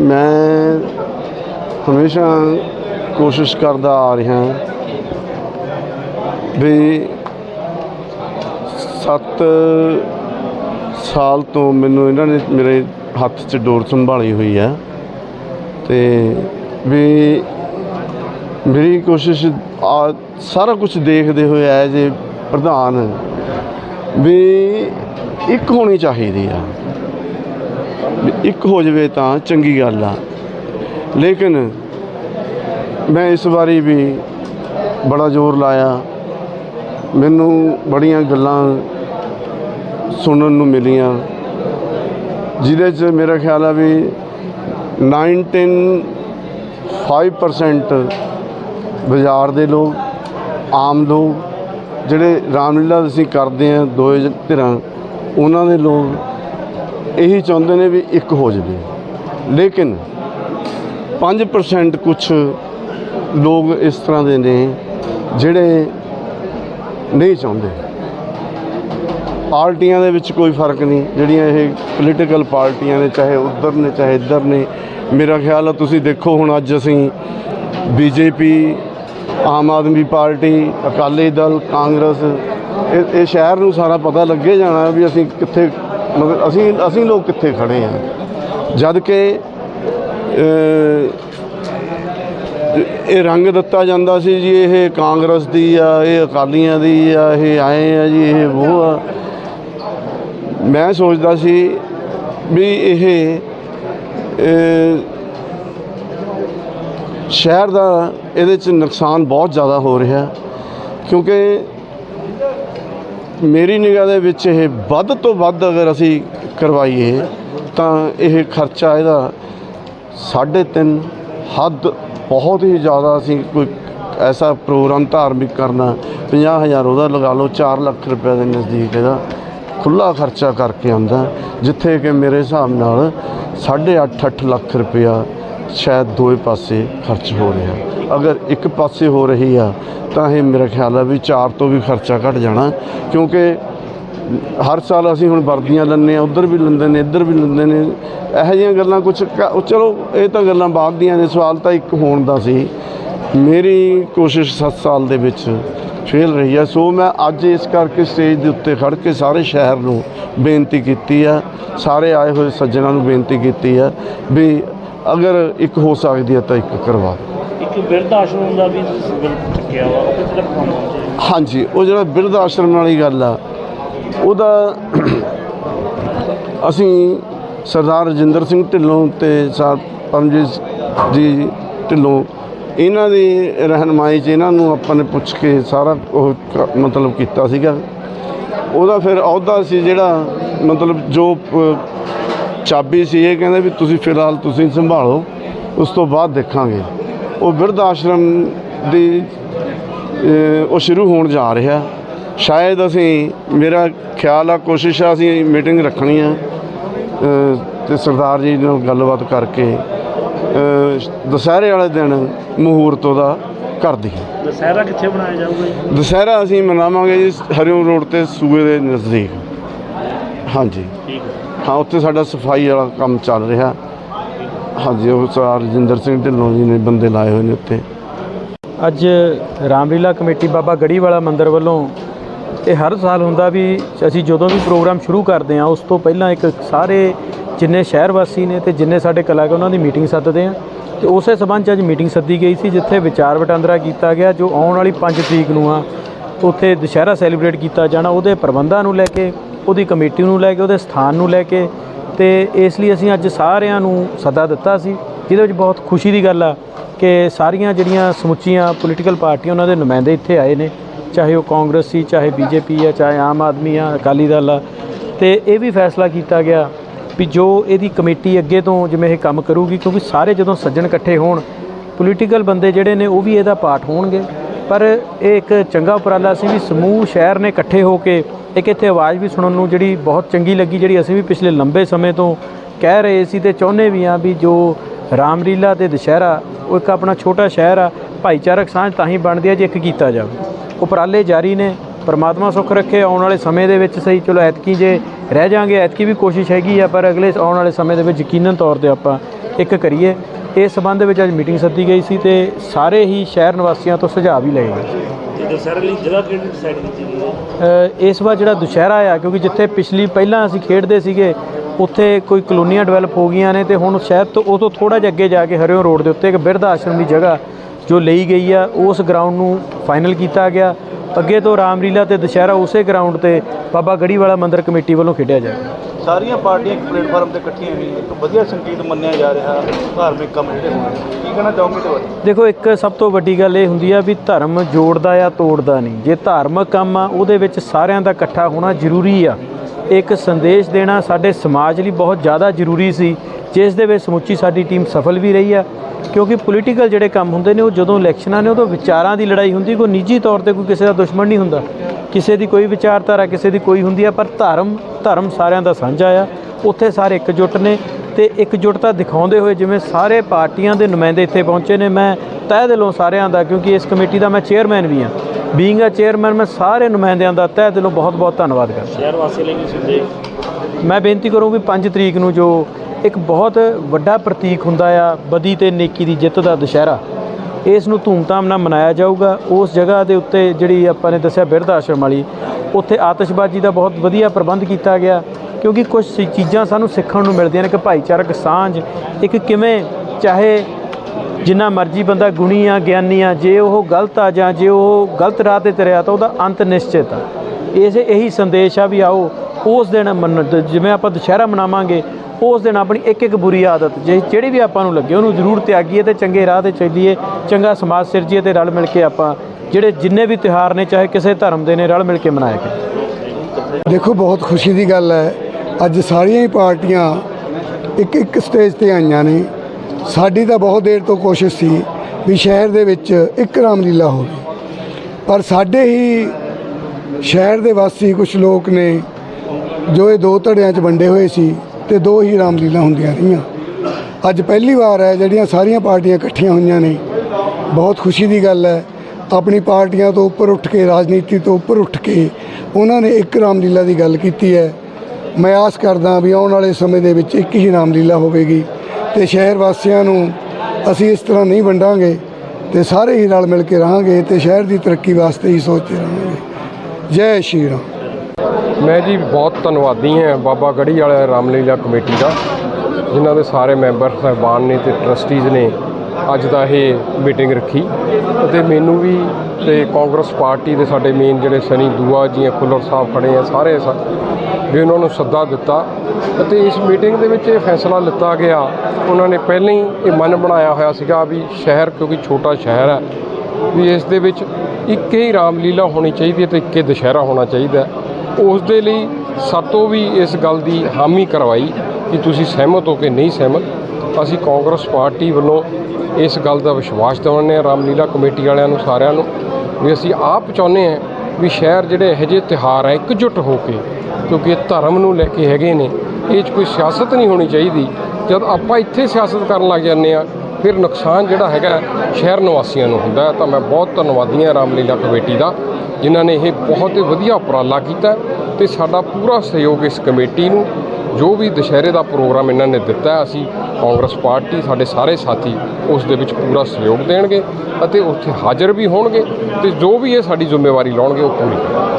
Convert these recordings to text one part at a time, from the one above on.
मैं हमेशा कोशिश करता आ रहा भी 7 साल तो मैनू इन्होंने मेरे हत्थ च डोर संभाली हुई है तो भी मेरी कोशिश सारा कुछ देखते हुए एज ए प्रधान भी एक होनी चाहिए एक हो जाए तो चंगी गल आ। लेकिन मैं इस बारी भी बड़ा जोर लाया, मैनू बड़ियां गल्लां सुनन नूं मिलियां जिहदे च मेरा ख्याल है भी 95% बाज़ार दे लोग आम लोग जिहड़े रामलीला असीं करदे हैं दो धिरां उन्हां दे लोग यही चाहुंदे ने भी एक हो जाए। लेकिन 5% कुछ लोग इस तरह के ने जिहड़े नहीं चाहुंदे। पार्टियां दे विच कोई फर्क नहीं, जिहड़ियां ये पोलीटिकल पार्टियां ने चाहे उधर ने चाहे इधर ने। मेरा ख्याल है तुसीं देखो हुण अज असीं बीजेपी, आम आदमी पार्टी, अकाली दल, कांग्रेस ये शहर नूं सारा पता लगे जाना भी असीं कित्थे मतलब असीं लोग कित्थे खड़े हैं। जद कि ये रंग दिता जाता सी जी ये कांग्रेस दी आ, ये अकालियां दी आ, ये आए आ जी, ये वो आ। मैं सोचता सी भी ये शहर का ये नुकसान बहुत ज़्यादा हो रहा है, क्योंकि मेरी निगाह दे विच ये वध तो वध अगर असी करवाइए तो यह खर्चा इहदा 3.5 हद बहुत ही ज़्यादा। असी कोई ऐसा प्रोग्राम धार्मिक करना 50,000 वह लगा लो, 4 लाख रुपये के नज़दीक इहदा खुला खर्चा करके आंदा, जिथे कि मेरे हिसाब नाल 8.5 लाख रुपया शायद दो पासे खर्च हो रहा। अगर एक पासे हो रही है तो ये मेरा ख्याल है भी 4 तो भी खर्चा घट जाना, क्योंकि हर साल असीं हुण वर्दियां लैंदे उधर भी लैंदे ने इधर भी लैंदे ने। इहो जिहियां गल्लां कुछ चलो ये तो गल्लां बाद दियां ने, सवाल तो एक होण दा सी। मेरी कोशिश 7 साल दे विच फेल रही है। सो मैं अज इस करके स्टेज के उत्ते खड़ के सारे शहर नूं बेनती कीती है, सारे आए हुए सज्जनां नूं बेनती कीती है भी अगर एक हो सकती है तो एक करवा दो। एक बिरध आश्रम का भी चुक्या वा, हाँ जी, वो जो बिरध आश्रम वाली गल आ ਉਹਦਾ ਅਸੀਂ सरदार रजिंदर सिंह ढिल्लों ते सर परमजीत जी ढिल्लों इन्हां दी रहनुमाई च इन्हां नूं आपां ने पुछ के सारा मतलब कीता सीगा। ਉਹਦਾ फिर अहुदा सी जिहड़ा मतलब जो चाबी सी ये कहंदे भी तुसीं फिलहाल तुसीं संभालो, उस तो बाद देखांगे। वो बिरध आश्रम दी वो शुरू होण जा रहा। शायद असी मेरा ख्याल आ कोशिश आ असी मीटिंग रखनी है तो सरदार जी नाल गलबात करके दशहरे वाले दिन मुहूर्त उहदा कर दईए। दशहरा कित्थे बनाया जाऊगा? दशहरा असी मनावांगे जी हरिओं रोड ते सूए दे नज़दीक। हाँ जी, हाँ उत्थे साडा सफाई वाला काम चल रहा। हाँ जी, वो सरदार रजिंदर सिंह ढिल्लों जी ने बंदे लाए हुए ने उत्थे। अज रामलीला कमेटी बाबा गढ़ी वाला मंदिर वालों ये हर साल हुंदा भी असी जदों भी प्रोग्राम शुरू करते हैं उस तो पहला एक सारे जिन्ने शहर वासी ने ते जिन्ने साडे कलाकार उन्हां दी मीटिंग सद्ददे हैं। तो उस संबंध अज मीटिंग सद्दी गई सी जिथे विचार वटांदरा किया गया जो आने वाली 5 तरीक नूं आ उत्थे दशहरा सैलीब्रेट किया जाना, उहदे प्रबंधां नूं लैके उहदी कमेटी नूं लैके उहदे स्थान नूं लैके ते इसलिए असीं अज सारिआं नूं सद्दा दित्ता सी, जिहदे विच बहुत खुशी की गल आ कि सारियां जिहड़ियां समुच्चियां पोलीटिकल पार्टियां उन्हां दे नुमाइंदे इत्थे आए ने, चाहे वो कांग्रेस सी, चाहे बीजेपी है, चाहे आम आदमी आ, अकाली दल आ। तो ये भी फैसला किया गया भी जो यदी कमेटी अगे तो जिवें ये काम करूगी, क्योंकि सारे जदों सज्जन इकट्ठे होण पोलीटिकल बंदे जिहड़े ने वो भी इहदा पार्ट होणगे। पर ये एक चंगा उपराला सी भी समूह शहर ने इकट्ठे होके एक इत्थे आवाज़ भी सुनन नूं जिहड़ी बहुत चंगी लगी, जिहड़ी असीं भी पिछले लंबे समय तो कह रहे सी ते चाहुंदे भी हाँ भी जो रामलीला ते दशहरा वो एक अपना छोटा शहर आ, भाईचारक सांझ तां ही बनदी है जे एक कीता जावे। उपराले जारी ने ਪਰਮਾਤਮਾ ਸੁੱਖ ਰੱਖੇ, ਆਉਣ ਵਾਲੇ ਸਮੇਂ ਦੇ ਵਿੱਚ ਸਹੀ, ਚਲੋ ਐਤਕੀ ਜੇ ਰਹਿ ਜਾਾਂਗੇ, ਐਤਕੀ ਵੀ ਕੋਸ਼ਿਸ਼ ਹੈਗੀ ਆ, ਪਰ ਅਗਲੇ ਆਉਣ ਵਾਲੇ ਸਮੇਂ ਦੇ ਵਿੱਚ ਯਕੀਨਨ ਤੌਰ 'ਤੇ ਆਪਾਂ ਇੱਕ ਕਰੀਏ। ਇਸ ਸੰਬੰਧ ਵਿੱਚ ਅੱਜ ਮੀਟਿੰਗ ਸੱਦੀ ਗਈ ਸੀ ਤੇ ਸਾਰੇ ਹੀ ਸ਼ਹਿਰ ਨਿਵਾਸੀਆਂ ਤੋਂ ਸੁਝਾਅ ਵੀ ਲਏ ਗਏ। ਦੁਸਹਿਰੇ ਲਈ ਜਗ੍ਹਾ ਕਿਹੜੀ ਡਿਸਾਈਡ ਕੀਤੀ ਗਈ ਹੈ? ਇਸ ਵਾਰ ਜਿਹੜਾ ਦੁਸਹਿਰਾ ਆ, ਕਿਉਂਕਿ ਜਿੱਥੇ ਪਹਿਲਾਂ ਅਸੀਂ ਖੇਡਦੇ ਸੀਗੇ ਉੱਥੇ ਕੋਈ ਕਲੋਨੀਆਂ ਡਿਵੈਲਪ ਹੋ ਗਈਆਂ ਨੇ, ਤੇ ਹੁਣ ਸ਼ਹਿਰ ਤੋਂ ਉਹ ਤੋਂ ਥੋੜ੍ਹਾ ਜਿਹਾ ਅੱਗੇ ਜਾ ਕੇ ਹਰਿਓਂ ਰੋਡ ਦੇ ਉੱਤੇ ਇੱਕ ਬਿਰਧ ਆਸ਼ਰਮ ਦੀ ਜਗ੍ਹਾ ਜੋ ਲਈ ਗਈ ਆ, ਉਸ ਗਰਾਊਂਡ ਨੂੰ ਫਾਈਨਲ ਕੀਤਾ ਗਿਆ। ਅੱਗੇ ਤੋਂ ਰਾਮਲੀਲਾ ਤੇ ਦੁਸਹਿਰਾ ਉਸੇ ਗਰਾਊਂਡ ਤੇ ਬਾਬਾ ਗੜੀਵਾਲਾ ਮੰਦਿਰ ਕਮੇਟੀ ਵੱਲੋਂ ਖੇਡਿਆ ਜਾਏਗਾ। ਸਾਰੀਆਂ ਪਾਰਟੀਆਂ ਇੱਕ ਪਲੇਟਫਾਰਮ ਤੇ ਇਕੱਠੀਆਂ ਹੋਈਆਂ, ਇੱਕ ਵਧੀਆ ਸੰਕੇਤ ਮੰਨਿਆ ਜਾ ਰਿਹਾ ਧਾਰਮਿਕ ਕੰਮ ਜਿਹੜੇ ਹੋਣੇ, ਕੀ ਕਹਿਣਾ ਚਾਹੋਗੇ ਇਹਦੇ ਬਾਰੇ? ਦੇਖੋ, ਇੱਕ ਸਭ ਤੋਂ ਵੱਡੀ ਗੱਲ ਇਹ ਹੁੰਦੀ ਆ ਵੀ ਧਰਮ ਜੋੜਦਾ ਆ, ਤੋੜਦਾ ਨਹੀਂ। ਜੇ ਧਾਰਮਿਕ ਕੰਮ ਆ ਉਹਦੇ ਵਿੱਚ ਸਾਰਿਆਂ ਦਾ ਇਕੱਠਾ ਹੋਣਾ ਜ਼ਰੂਰੀ ਆ। ਇੱਕ ਸੰਦੇਸ਼ ਦੇਣਾ ਸਾਡੇ ਸਮਾਜ ਲਈ ਬਹੁਤ ਜ਼ਿਆਦਾ ਜ਼ਰੂਰੀ ਸੀ, ਜਿਸ ਦੇ ਵਿੱਚ ਸਮੁੱਚੀ ਸਾਡੀ ਟੀਮ ਸਫਲ ਵੀ ਰਹੀ ਆ। ਕਿਉਂਕਿ ਪੋਲੀਟੀਕਲ ਜਿਹੜੇ ਕੰਮ ਹੁੰਦੇ ਨੇ, ਉਹ ਜਦੋਂ ਇਲੈਕਸ਼ਨਾਂ ਨੇ ਉਦੋਂ ਵਿਚਾਰਾਂ ਦੀ ਲੜਾਈ ਹੁੰਦੀ, ਕੋਈ ਨਿੱਜੀ ਤੌਰ ਤੇ ਕੋਈ ਕਿਸੇ ਦਾ ਦੁਸ਼ਮਣ ਨਹੀਂ ਹੁੰਦਾ, ਕਿਸੇ ਦੀ ਕੋਈ ਵਿਚਾਰਧਾਰਾ ਕਿਸੇ ਦੀ ਕੋਈ ਹੁੰਦੀ ਆ, ਪਰ ਧਰਮ ਸਾਰਿਆਂ ਦਾ ਸਾਂਝਾ ਆ। ਉੱਥੇ ਸਾਰੇ ਇਕਜੁੱਟ ਨੇ ਤੇ ਇਕਜੁੱਟਤਾ ਦਿਖਾਉਂਦੇ ਹੋਏ ਜਿਵੇਂ ਸਾਰੇ ਪਾਰਟੀਆਂ ਦੇ ਨੁਮਾਇੰਦੇ ਇੱਥੇ ਪਹੁੰਚੇ ਨੇ, ਮੈਂ ਤਹਿ ਦਿਲੋਂ ਸਾਰਿਆਂ ਦਾ, ਕਿਉਂਕਿ ਇਸ ਕਮੇਟੀ ਦਾ ਮੈਂ ਚੇਅਰਮੈਨ ਵੀ ਹਾਂ, ਬੀਇੰਗ ਆ ਚੇਅਰਮੈਨ, ਮੈਂ ਸਾਰੇ ਨੁਮਾਇੰਦਿਆਂ ਦਾ ਤਹਿ ਦਿਲੋਂ ਬਹੁਤ ਧੰਨਵਾਦ ਕਰਦਾ। ਸ਼ਹਿਰ ਵਾਸੀਆਂ ਲਈ ਕੀ ਸੰਦੇਸ਼? ਮੈਂ ਬੇਨਤੀ ਕਰੂੰ ਵੀ 5 ਤਰੀਕ ਨੂੰ ਜੋ ਇੱਕ ਬਹੁਤ ਵੱਡਾ ਪ੍ਰਤੀਕ ਹੁੰਦਾ ਆ ਬਦੀ ਤੇ ਨੇਕੀ ਦੀ ਜਿੱਤ ਦਾ ਦੁਸਹਿਰਾ, ਇਸ ਨੂੰ ਧੂਮਧਾਮ ਨਾਲ ਮਨਾਇਆ ਜਾਊਗਾ। ਉਸ ਜਗ੍ਹਾ ਦੇ ਉੱਤੇ ਜਿਹੜੀ ਆਪਾਂ ਨੇ ਦੱਸਿਆ ਬਿਰਧ ਆਸ਼ਰਮ ਵਾਲੀ, ਉੱਥੇ ਆਤਿਸ਼ਬਾਜ਼ੀ ਦਾ ਬਹੁਤ ਵਧੀਆ ਪ੍ਰਬੰਧ ਕੀਤਾ ਗਿਆ, ਕਿਉਂਕਿ ਕੁਝ ਚੀਜ਼ਾਂ ਸਾਨੂੰ ਸਿੱਖਣ ਨੂੰ ਮਿਲਦੀਆਂ ਨੇ ਕਿ ਭਾਈਚਾਰਕ ਸਾਂਝ ਇੱਕ ਕਿਵੇਂ, ਚਾਹੇ ਜਿੰਨਾ ਮਰਜ਼ੀ ਬੰਦਾ ਗੁਣੀ ਆ ਗਿਆਨੀ ਆ, ਜੇ ਉਹ ਗਲਤ ਆ ਜਾਂ ਜੇ ਉਹ ਗਲਤ ਰਾਹ 'ਤੇ ਤੁਰਿਆ ਤਾਂ ਉਹਦਾ ਅੰਤ ਨਿਸ਼ਚਿਤ ਆ। ਇਹੀ ਸੰਦੇਸ਼ ਆ ਵੀ ਆਓ ਉਸ ਦਿਨ ਜਿਵੇਂ ਆਪਾਂ ਦੁਸਹਿਰਾ ਮਨਾਵਾਂਗੇ, ਉਸ ਦਿਨ ਆਪਣੀ ਇੱਕ ਬੁਰੀ ਆਦਤ ਜਿਹੜੀ ਵੀ ਆਪਾਂ ਨੂੰ ਲੱਗੇ ਉਹਨੂੰ ਜ਼ਰੂਰ ਤਿਆਗੀਏ ਤੇ ਚੰਗੇ ਰਾਹ 'ਤੇ ਚੱਲੀਏ, ਚੰਗਾ ਸਮਾਜ ਸਿਰਜੀਏ ਤੇ ਰਲ ਮਿਲ ਕੇ ਆਪਾਂ ਜਿੰਨੇ ਵੀ ਤਿਉਹਾਰ ਨੇ, ਚਾਹੇ ਕਿਸੇ ਧਰਮ ਦੇ ਨੇ, ਰਲ ਮਿਲ ਕੇ ਮਨਾਇਆ ਕਰੀਏ। ਦੇਖੋ, ਬਹੁਤ ਖੁਸ਼ੀ ਦੀ ਗੱਲ ਹੈ, ਅੱਜ ਸਾਰੀਆਂ ਹੀ ਪਾਰਟੀਆਂ ਇੱਕ ਸਟੇਜ ਤੇ ਆਈਆਂ ਨੇ। ਸਾਡੀ ਤਾਂ ਬਹੁਤ ਦੇਰ ਤੋਂ ਕੋਸ਼ਿਸ਼ ਸੀ ਵੀ ਸ਼ਹਿਰ ਦੇ ਵਿੱਚ ਇੱਕ ਰਾਮਲੀਲਾ ਹੋਵੇ, ਪਰ ਸਾਡੇ ਹੀ ਸ਼ਹਿਰ ਦੇ ਵਾਸੀ ਕੁਝ ਲੋਕ ਨੇ ਜੋ ਇਹ 2 ਧੜਿਆਂ 'ਚ ਵੰਡੇ ਹੋਏ ਸੀ ਤੇ 2 ਹੀ ਰਾਮਲੀਲਾ ਹੁੰਦੀਆਂ ਰਹੀਆਂ। ਅੱਜ ਪਹਿਲੀ ਵਾਰ ਹੈ ਜਿਹੜੀਆਂ ਸਾਰੀਆਂ ਪਾਰਟੀਆਂ ਇਕੱਠੀਆਂ ਹੋਈਆਂ ਨੇ। ਬਹੁਤ ਖੁਸ਼ੀ ਦੀ ਗੱਲ ਹੈ, ਆਪਣੀ ਪਾਰਟੀਆਂ ਤੋਂ ਉੱਪਰ ਉੱਠ ਕੇ, ਰਾਜਨੀਤੀ ਤੋਂ ਉੱਪਰ ਉੱਠ ਕੇ ਉਹਨਾਂ ਨੇ ਇੱਕ ਰਾਮਲੀਲਾ ਦੀ ਗੱਲ ਕੀਤੀ ਹੈ। ਮੈਂ ਆਸ ਕਰਦਾ ਵੀ ਆਉਣ ਵਾਲੇ ਸਮੇਂ ਦੇ ਵਿੱਚ ਇੱਕ ਹੀ ਰਾਮਲੀਲਾ ਹੋਵੇਗੀ ਤੇ ਸ਼ਹਿਰ ਵਾਸੀਆਂ ਨੂੰ ਅਸੀਂ ਇਸ ਤਰ੍ਹਾਂ ਨਹੀਂ ਵੰਡਾਂਗੇ ਤੇ ਸਾਰੇ ਹੀ ਰਲ ਮਿਲ ਕੇ ਰਹਾਂਗੇ ਤੇ ਸ਼ਹਿਰ ਦੀ ਤਰੱਕੀ ਵਾਸਤੇ ਹੀ ਸੋਚਦੇ ਰਹਾਂਗੇ। ਜੈ ਸ਼੍ਰੀ ਰਾਮ। मैं जी बहुत ਧੰਨਵਾਦੀ ਹਾਂ ਬਾਬਾ ਗੜੀ ਵਾਲਾ ਰਾਮਲੀਲਾ ਕਮੇਟੀ ਦਾ, ਜਿਨ੍ਹਾਂ ਦੇ ਸਾਰੇ ਮੈਂਬਰ ਸਾਹਿਬਾਨ ਨੇ ਤੇ ਟਰਸਟੀਜ਼ ਨੇ ਅੱਜ ਦਾ ਇਹ ਮੀਟਿੰਗ ਰੱਖੀ, ਅਤੇ ਮੈਨੂੰ ਵੀ ਤੇ ਕਾਂਗਰਸ ਪਾਰਟੀ ਦੇ ਸਾਡੇ ਮੇਨ ਜਿਹੜੇ ਸਨੀ ਦੂਆ ਜੀ ਖੁੱਲਰ ਸਾਹਿਬ ਖੜੇ ਆ, ਸਾਰੇ ਵੀ ਉਹਨਾਂ ਨੂੰ ਸੱਦਾ ਦਿੱਤਾ ਅਤੇ ਇਸ ਮੀਟਿੰਗ ਦੇ ਵਿੱਚ ਇਹ ਫੈਸਲਾ ਲਿੱਤਾ ਗਿਆ। ਉਹਨਾਂ ਨੇ ਪਹਿਲਾਂ ਹੀ ਇਹ ਮਨ ਬਣਾਇਆ ਹੋਇਆ ਸੀਗਾ ਵੀ ਸ਼ਹਿਰ, ਕਿਉਂਕਿ ਛੋਟਾ ਸ਼ਹਿਰ ਹੈ, ਵੀ ਇਸ ਦੇ ਵਿੱਚ ਇੱਕ ਹੀ ਰਾਮਲੀਲਾ ਹੋਣੀ ਚਾਹੀਦੀ ਹੈ ਤੇ ਇੱਕ ਹੀ ਦੁਸਹਿਰਾ ਹੋਣਾ ਚਾਹੀਦਾ। ਉਸ ਦੇ ਲਈ ਸਾਤੋਂ ਵੀ ਇਸ ਗੱਲ ਦੀ ਹਾਮੀ ਕਰਵਾਈ ਕਿ ਤੁਸੀਂ ਸਹਿਮਤ ਹੋ ਕਿ ਨਹੀਂ ਸਹਿਮਤ। ਅਸੀਂ ਕਾਂਗਰਸ ਪਾਰਟੀ ਵੱਲੋਂ ਇਸ ਗੱਲ ਦਾ ਵਿਸ਼ਵਾਸ ਦਿਵਾਉਂਦੇ ਹਾਂ ਰਾਮਲੀਲਾ ਕਮੇਟੀ ਵਾਲਿਆਂ ਨੂੰ, ਸਾਰਿਆਂ ਨੂੰ, ਵੀ ਅਸੀਂ ਆਪ ਚਾਹੁੰਦੇ ਹਾਂ ਵੀ ਸ਼ਹਿਰ ਜਿਹੜੇ ਇਹੋ ਜਿਹੇ ਤਿਉਹਾਰ ਹੈ ਇਕਜੁੱਟ ਹੋ ਕੇ, ਕਿਉਂਕਿ ਇਹ ਧਰਮ ਨੂੰ ਲੈ ਕੇ ਹੈਗੇ ਨੇ, ਇਹ 'ਚ ਕੋਈ ਸਿਆਸਤ ਨਹੀਂ ਹੋਣੀ ਚਾਹੀਦੀ। ਜਦ ਆਪਾਂ ਇੱਥੇ ਸਿਆਸਤ ਕਰਨ ਲੱਗ ਜਾਂਦੇ ਹਾਂ ਫਿਰ ਨੁਕਸਾਨ ਜਿਹੜਾ ਹੈਗਾ ਸ਼ਹਿਰ ਨਿਵਾਸੀਆਂ ਨੂੰ ਹੁੰਦਾ। ਤਾਂ ਮੈਂ ਬਹੁਤ ਧੰਨਵਾਦੀ ਹਾਂ ਰਾਮਲੀਲਾ ਕਮੇਟੀ ਦਾ, ਜਿਨ੍ਹਾਂ ਨੇ ਇਹ ਬਹੁਤ ਹੀ ਵਧੀਆ ਉਪਰਾਲਾ ਕੀਤਾ ਅਤੇ ਸਾਡਾ ਪੂਰਾ ਸਹਿਯੋਗ ਇਸ ਕਮੇਟੀ ਨੂੰ, ਜੋ ਵੀ ਦੁਸਹਿਰੇ ਦਾ ਪ੍ਰੋਗਰਾਮ ਇਹਨਾਂ ਨੇ ਦਿੱਤਾ, ਅਸੀਂ ਕਾਂਗਰਸ ਪਾਰਟੀ, ਸਾਡੇ ਸਾਰੇ ਸਾਥੀ ਉਸ ਦੇ ਵਿੱਚ ਪੂਰਾ ਸਹਿਯੋਗ ਦੇਣਗੇ ਅਤੇ ਉੱਥੇ ਹਾਜ਼ਰ ਵੀ ਹੋਣਗੇ ਅਤੇ ਜੋ ਵੀ ਇਹ ਸਾਡੀ ਜ਼ਿੰਮੇਵਾਰੀ ਲਾਉਣਗੇ ਉਹ ਪੂਰੀ ਕਰਾਂਗੇ।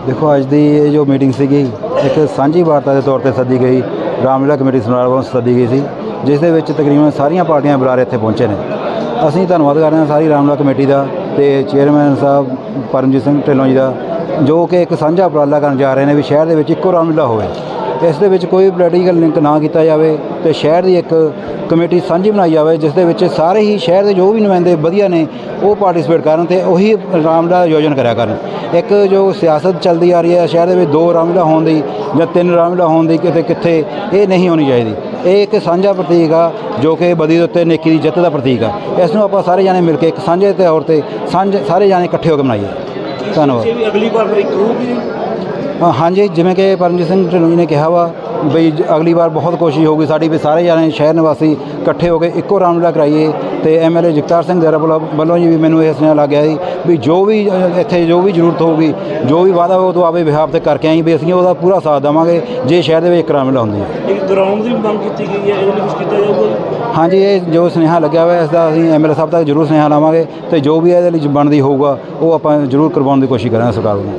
ਦੇਖੋ, ਅੱਜ ਦੀ ਇਹ ਜੋ ਮੀਟਿੰਗ ਸੀਗੀ ਇੱਕ ਸਾਂਝੀ ਵਾਰਤਾ ਦੇ ਤੌਰ ਤੇ ਸੱਦੀ ਗਈ, ਰਾਮਲੀਲਾ ਕਮੇਟੀ ਸਮਰਾਲਾ ਵੱਲੋਂ ਸੱਦੀ ਗਈ ਸੀ, ਜਿਸ ਦੇ ਵਿੱਚ ਤਕਰੀਬਨ ਸਾਰੀਆਂ ਪਾਰਟੀਆਂ ਬੁਲਾਰੇ ਇੱਥੇ ਪਹੁੰਚੇ ਨੇ। ਅਸੀਂ ਧੰਨਵਾਦ ਕਰਦੇ ਹਾਂ ਸਾਰੀ ਰਾਮਲੀਲਾ ਕਮੇਟੀ ਦਾ ਤੇ ਚੇਅਰਮੈਨ ਸਾਹਿਬ ਪਰਮਜੀਤ ਸਿੰਘ ਢਿੱਲੋਂ ਜੀ ਦਾ, ਜੋ ਕਿ ਇੱਕ ਸਾਂਝਾ ਉਪਰਾਲਾ ਕਰਨ ਜਾ ਰਹੇ ਨੇ ਵੀ ਸ਼ਹਿਰ ਦੇ ਵਿੱਚ ਇੱਕੋ ਰਾਮਲੀਲਾ ਹੋਵੇ। ਇਸ ਦੇ ਵਿੱਚ ਕੋਈ ਪੋਲੀਟੀਕਲ ਲਿੰਕ ਨਾ ਕੀਤਾ ਜਾਵੇ ਤੇ ਸ਼ਹਿਰ ਦੀ ਇੱਕ ਕਮੇਟੀ ਸਾਂਝੀ ਬਣਾਈ ਜਾਵੇ, ਜਿਸ ਦੇ ਵਿੱਚ ਸਾਰੇ ਹੀ ਸ਼ਹਿਰ ਦੇ ਜੋ ਵੀ ਨੁਮਾਇੰਦੇ ਵਧੀਆ ਨੇ ਉਹ ਪਾਰਟੀਸਪੇਟ ਕਰਨ ਤੇ ਉਹੀ ਰਾਮਲੀਲਾ ਆਯੋਜਨ ਕਰਿਆ ਕਰਨ। ਇੱਕ ਜੋ ਸਿਆਸਤ ਚੱਲਦੀ ਆ ਰਹੀ ਹੈ ਸ਼ਹਿਰ ਦੇ ਵਿੱਚ 2 ਰਾਮਲੀਲਾ ਹੋਣ ਦੀ ਜਾਂ 3 ਰਾਮਲੀਲਾ ਹੋਣ ਦੀ ਕਿਤੇ ਇਹ ਨਹੀਂ ਹੋਣੀ ਚਾਹੀਦੀ। ਇਹ ਇੱਕ ਸਾਂਝਾ ਪ੍ਰਤੀਕ ਆ ਜੋ ਕਿ ਬਦੀ ਦੇ ਉੱਤੇ ਨੇਕੀ ਦੀ ਜਿੱਤ ਦਾ ਪ੍ਰਤੀਕ ਆ। ਇਸ ਨੂੰ ਆਪਾਂ ਸਾਰੇ ਜਾਣੇ ਮਿਲ ਕੇ ਇੱਕ ਸਾਂਝੇ ਤੌਰ ਤੇ ਸਾਰੇ ਜਾਣੇ ਇਕੱਠੇ ਹੋ ਕੇ ਮਨਾਈਏ। ਧੰਨਵਾਦ। ਅਗਲੀ ਵਾਰ ਫਿਰ ਇੱਕ ਹੋਊਗੀ? ਹਾਂਜੀ, ਜਿਵੇਂ ਕਿ ਪਰਮਜੀਤ ਸਿੰਘ ਢਿੱਲੋਂ ਜੀ ਨੇ ਕਿਹਾ ਵਾ ਬਈ ਅਗਲੀ ਵਾਰ ਬਹੁਤ ਕੋਸ਼ਿਸ਼ ਹੋਊਗੀ ਸਾਡੀ ਵੀ ਸਾਰੇ ਜਾਣੇ ਸ਼ਹਿਰ ਨਿਵਾਸੀ ਇਕੱਠੇ ਹੋ ਕੇ ਇੱਕੋ ਰਾਮਲੀਲਾ ਕਰਾਈਏ। ਤੇ ਐਮਐਲਏ ਜਗਤਾਰ ਸਿੰਘ ਦੇਰਾ ਵੱਲੋਂ ਜੀ ਵੀ ਮੈਨੂੰ ਇਹ ਸੁਨੇਹਾ ਲੱਗਿਆ ਸੀ ਵੀ ਜੋ ਵੀ ਇੱਥੇ ਜੋ ਵੀ ਜ਼ਰੂਰਤ ਹੋਊਗੀ, ਜੋ ਵੀ ਵਾਅਦਾ ਉਹ ਤੋਂ ਆਪੇ ਬਿਹਾਫ 'ਤੇ ਕਰਕੇ ਆਈ ਵੀ ਅਸੀਂ ਉਹਦਾ ਪੂਰਾ ਸਾਥ ਦੇਵਾਂਗੇ ਜੇ ਸ਼ਹਿਰ ਦੇ ਵਿੱਚ ਇੱਕ ਰਾਮਲੀਲਾ ਹੁੰਦੀ ਹੈ। ਇੱਕ ਗਰਾਊਂਡ ਦੀ ਮੰਗ ਕੀਤੀ ਗਈ ਹੈ, ਇਹਦੇ ਲਈ ਕੁਝ ਕੀਤਾ ਜਾਊਗਾ? ਹਾਂਜੀ, ਇਹ ਜੋ ਸੁਨੇਹਾ ਲੱਗਿਆ ਹੋਇਆ ਇਸ ਦਾ ਅਸੀਂ ਐਮਐਲਏ ਸਾਹਿਬ ਤੱਕ ਜ਼ਰੂਰ ਸੁਨੇਹਾ ਲਾਵਾਂਗੇ ਤੇ ਜੋ ਵੀ ਇਹਦੇ ਲਈ ਬਣਦੀ ਹੋਊਗਾ ਉਹ ਆਪਾਂ ਜ਼ਰੂਰ ਕਰਵਾਉਣ ਦੀ ਕੋਸ਼ਿਸ਼ ਕਰਾਂਗੇ ਸਰਕਾਰ ਨੂੰ।